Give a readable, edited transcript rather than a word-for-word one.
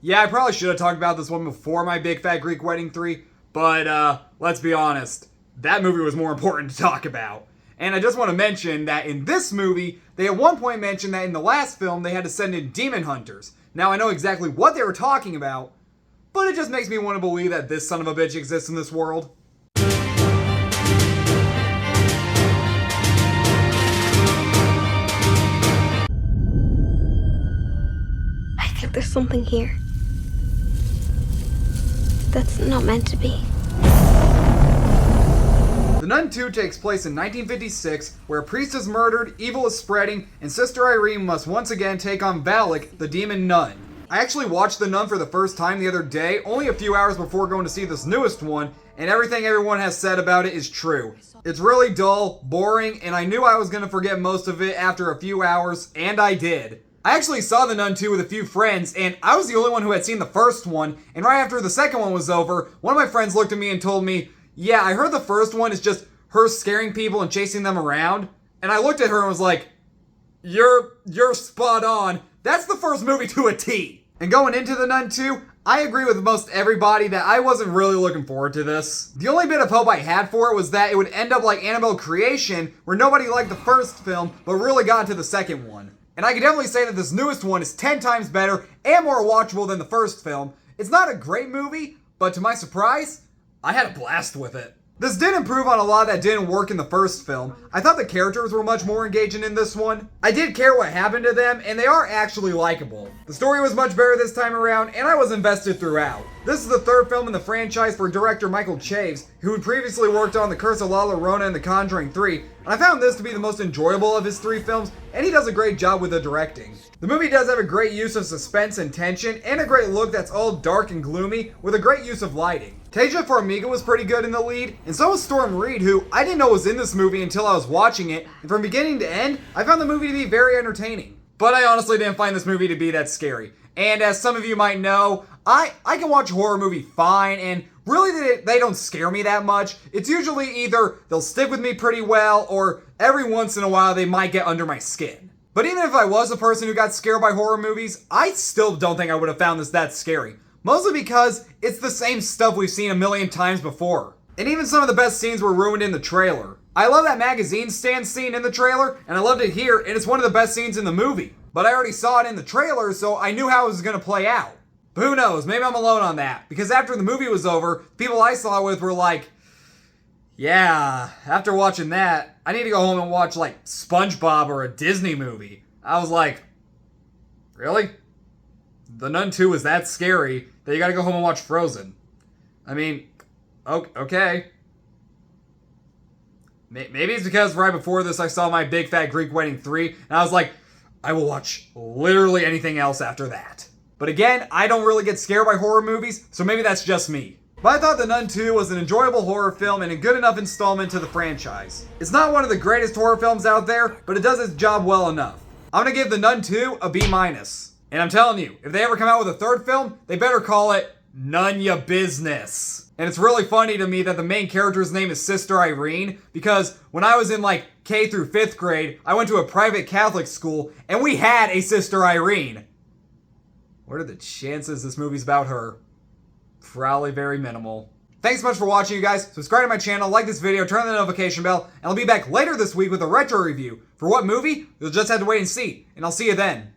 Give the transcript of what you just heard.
Yeah, I probably should have talked about this one before my Big Fat Greek Wedding 3, but let's be honest, that movie was more important to talk about. And I just want to mention that in this movie, they at one point mentioned that in the last film they had to send in demon hunters. Now I know exactly what they were talking about, but it just makes me want to believe that this son of a bitch exists in this world. I think there's something here that's not meant to be. The Nun II takes place in 1956, where a priest is murdered, evil is spreading, and Sister Irene must once again take on Valak, the demon nun. I actually watched The Nun for the first time the other day, only a few hours before going to see this newest one, and everything everyone has said about it is true. It's really dull, boring, and I knew I was going to forget most of it after a few hours, and I did. I actually saw The Nun 2 with a few friends, and I was the only one who had seen the first one, and right after the second one was over, one of my friends looked at me and told me, yeah, I heard the first one is just her scaring people and chasing them around, and I looked at her and was like, You're spot on. That's the first movie to a T. And going into The Nun 2, I agree with most everybody that I wasn't really looking forward to this. The only bit of hope I had for it was that it would end up like Annabelle Creation, where nobody liked the first film, but really got into the second one. And I can definitely say that this newest one is 10 times better and more watchable than the first film. It's not a great movie, but to my surprise, I had a blast with it. This did improve on a lot that didn't work in the first film. I thought the characters were much more engaging in this one. I did care what happened to them, and they are actually likable. The story was much better this time around, and I was invested throughout. This is the third film in the franchise for director Micheal Chaves, who had previously worked on The Curse of La Llorona and The Conjuring 3, and I found this to be the most enjoyable of his 3 films, and he does a great job with the directing. The movie does have a great use of suspense and tension, and a great look that's all dark and gloomy, with a great use of lighting. Taissa Farmiga was pretty good in the lead, and so was Reid, who I didn't know was in this movie until I was watching it, and from beginning to end, I found the movie to be very entertaining. But I honestly didn't find this movie to be that scary. And as some of you might know, I can watch a horror movie fine, and really they don't scare me that much. It's usually either they'll stick with me pretty well, or every once in a while they might get under my skin. But even if I was a person who got scared by horror movies, I still don't think I would have found this that scary. Mostly because it's the same stuff we've seen a million times before. And even some of the best scenes were ruined in the trailer. I love that magazine stand scene in the trailer, and I loved it here, and it's one of the best scenes in the movie. But I already saw it in the trailer, so I knew how it was going to play out. But who knows, maybe I'm alone on that. Because after the movie was over, people I saw it with were like, yeah, after watching that, I need to go home and watch like SpongeBob or a Disney movie. I was like, really? The Nun 2 is that scary that you gotta go home and watch Frozen. I mean, okay. Maybe it's because right before this I saw my Big Fat Greek Wedding 3, and I was like, I will watch literally anything else after that. But again, I don't really get scared by horror movies, so maybe that's just me. But I thought The Nun 2 was an enjoyable horror film and a good enough installment to the franchise. It's not one of the greatest horror films out there, but it does its job well enough. I'm gonna give The Nun 2 a B-. And I'm telling you, if they ever come out with a third film, they better call it None Ya Business. And it's really funny to me that the main character's name is Sister Irene, because when I was in like K through 5th grade, I went to a private Catholic school, and we had a Sister Irene. What are the chances this movie's about her? Probably very minimal. Thanks so much for watching, you guys. Subscribe to my channel, like this video, turn on the notification bell, and I'll be back later this week with a retro review. For what movie? You'll just have to wait and see, and I'll see you then.